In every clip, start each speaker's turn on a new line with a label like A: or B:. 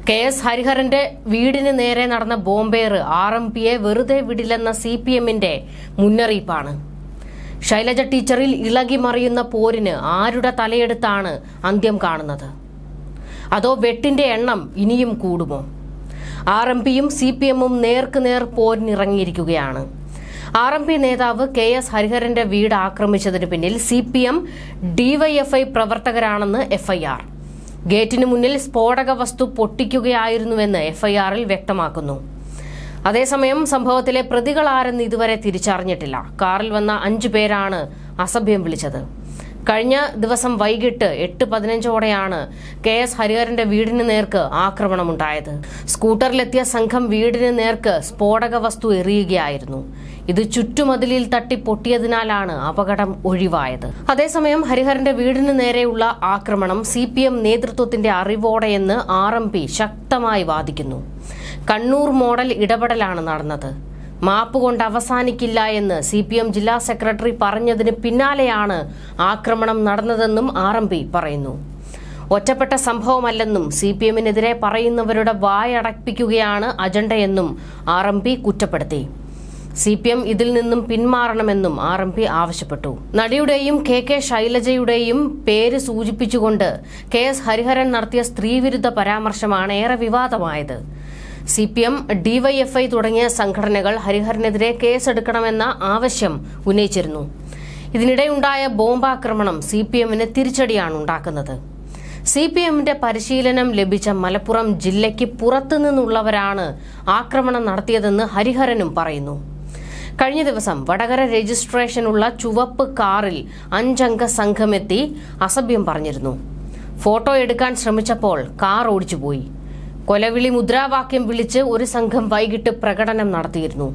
A: KS ഹരിഹരന്റെ വീടിന് നേരെ നടന്ന ബോംബേറ് RMPയെ വെറുതെ വിടില്ലെന്ന CPMന്റെ മുന്നറിയിപ്പാണ്. ശൈലജ ടീച്ചറിൽ ഇളകി മറിയുന്ന പോരിന് ആരുടെ തലയെടുത്താണ് അന്ത്യം കാണുന്നത്? അതോ വെട്ടിന്റെ എണ്ണം ഇനിയും കൂടുമോ? RMPയും CPMും നേർക്കുനേർ പോരിനിറങ്ങിയിരിക്കുകയാണ്. RMP നേതാവ് KS ഹരിഹരന്റെ വീട് ആക്രമിച്ചതിന് പിന്നിൽ CPM DYFI പ്രവർത്തകരാണെന്ന് FIR. ഗേറ്റിന് മുന്നിൽ സ്ഫോടക വസ്തു പൊട്ടിക്കുകയായിരുന്നുവെന്ന് FIRൽ വ്യക്തമാക്കുന്നു. അതേസമയം സംഭവത്തിലെ പ്രതികളാരെന്ന് ഇതുവരെ തിരിച്ചറിഞ്ഞിട്ടില്ല. കാറിൽ വന്ന 5 പേരാണ് അസഭ്യം വിളിച്ചത്. കഴിഞ്ഞ ദിവസം വൈകിട്ട് 8:15ഓടെയാണ് KS ഹരിഹരന്റെ വീടിന് നേർക്ക് ആക്രമണമുണ്ടായത്. സ്കൂട്ടറിലെത്തിയ സംഘം വീടിന് നേർക്ക് സ്ഫോടക വസ്തു എറിയുകയായിരുന്നു. ഇത് ചുറ്റുമതിലിൽ തട്ടി പൊട്ടിയതിനാലാണ് അപകടം ഒഴിവായത്. അതേസമയം ഹരിഹരന്റെ വീടിന് നേരെയുള്ള ആക്രമണം CPM നേതൃത്വത്തിന്റെ അറിവോടെയെന്ന് RMP ശക്തമായി വാദിക്കുന്നു. കണ്ണൂർ മോഡൽ ഇടപെടലാണ് നടന്നത്. മാപ്പ് കൊണ്ട് അവസാനിക്കില്ല എന്ന് CPM ജില്ലാ സെക്രട്ടറി പറഞ്ഞതിന് പിന്നാലെയാണ് ആക്രമണം നടന്നതെന്നും RMP പറയുന്നു. ഒറ്റപ്പെട്ട സംഭവമല്ലെന്നും CPMനെതിരെ പറയുന്നവരുടെ വായടപ്പിക്കുകയാണ് അജണ്ടയെന്നും RMP കുറ്റപ്പെടുത്തി. CPM ഇതിൽ നിന്നും പിന്മാറണമെന്നും RMP ആവശ്യപ്പെട്ടു. നടിയുടെയും KK ശൈലജയുടെയും പേര് സൂചിപ്പിച്ചുകൊണ്ട് KS ഹരിഹരൻ നടത്തിയ സ്ത്രീവിരുദ്ധ പരാമർശമാണ് ഏറെ വിവാദമായത്. CPM DYFI തുടങ്ങിയ സംഘടനകൾ ഹരിഹരനെതിരെ കേസെടുക്കണമെന്ന ആവശ്യം ഉന്നയിച്ചിരുന്നു. ഇതിനിടെയുണ്ടായ ബോംബാക്രമണം CPMന് തിരിച്ചടിയാണ് ഉണ്ടാക്കുന്നത്. CPMന്റെ പരിശീലനം ലഭിച്ച മലപ്പുറം ജില്ലയ്ക്ക് പുറത്തുനിന്നുള്ളവരാണ് ആക്രമണം നടത്തിയതെന്ന് ഹരിഹരനും പറയുന്നു. കഴിഞ്ഞ ദിവസം വടകര രജിസ്ട്രേഷനുള്ള ചുവപ്പ് കാറിൽ 5 അംഗ സംഘമെത്തി അസഭ്യം പറഞ്ഞിരുന്നു. ഫോട്ടോ എടുക്കാൻ ശ്രമിച്ചപ്പോൾ കാർ ഓടിച്ചുപോയി. കൊലവിളി മുദ്രാവാക്യം വിളിച്ച് ഒരു സംഘം വൈകിട്ട് പ്രകടനം നടത്തിയിരുന്നു.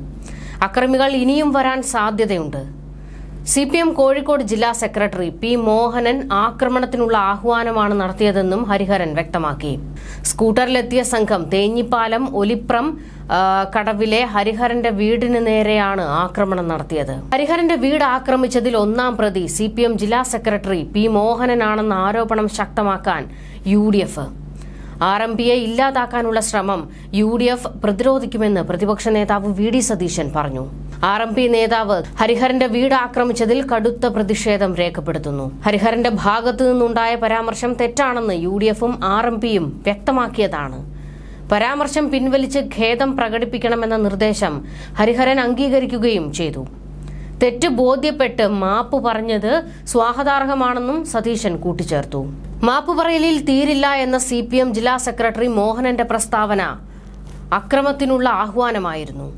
A: അക്രമികൾ ഇനിയും വരാൻ സാധ്യതയുണ്ട്. CPM കോഴിക്കോട് ജില്ലാ സെക്രട്ടറി P. മോഹനൻ ആക്രമണത്തിനുള്ള ആഹ്വാനമാണ് നടത്തിയതെന്നും ഹരിഹരൻ വ്യക്തമാക്കി. സ്കൂട്ടറിലെത്തിയ സംഘം തേഞ്ഞിപ്പാലം ഒലിപ്രം കടവിലെ ഹരിഹരന്റെ വീടിന് നേരെയാണ് ആക്രമണം നടത്തിയത്. ഹരിഹരന്റെ വീട് ആക്രമിച്ചതിൽ 1-ാം പ്രതി CPM ജില്ലാ സെക്രട്ടറി P. മോഹനനാണെന്ന ആരോപണം ശക്തമാക്കാൻ UDF. RMPയെ ഇല്ലാതാക്കാനുള്ള ശ്രമം UDF പ്രതിരോധിക്കുമെന്ന് പ്രതിപക്ഷ നേതാവ് VD സതീശൻ പറഞ്ഞു. RMP നേതാവ് ഹരിഹരന്റെ വീട് ആക്രമിച്ചതിൽ കടുത്ത പ്രതിഷേധം രേഖപ്പെടുത്തുന്നു. ഹരിഹരന്റെ ഭാഗത്തു നിന്നുണ്ടായ പരാമർശം തെറ്റാണെന്ന് UDFും RMPയും വ്യക്തമാക്കിയതാണ്. പരാമർശം പിൻവലിച്ച് ഖേദം പ്രകടിപ്പിക്കണമെന്ന നിർദ്ദേശം ഹരിഹരൻ അംഗീകരിക്കുകയും ചെയ്തു. തെറ്റ് ബോധ്യപ്പെട്ട് മാപ്പ് പറഞ്ഞത് സ്വാഗതാർഹമാണെന്നും സതീശൻ കൂട്ടിച്ചേർത്തു. മാപ്പ് പറയലിൽ തീരില്ല എന്ന CPM ജില്ലാ സെക്രട്ടറി മോഹനന്റെ പ്രസ്താവന അക്രമത്തിനുള്ള ആഹ്വാനമായിരുന്നു.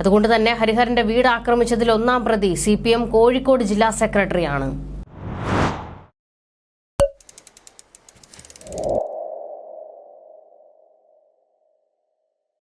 A: അതുകൊണ്ട് തന്നെ ഹരിഹരന്റെ വീട് ആക്രമിച്ചതിൽ 1-ാം പ്രതി CPM കോഴിക്കോട് ജില്ലാ സെക്രട്ടറിയാണ്.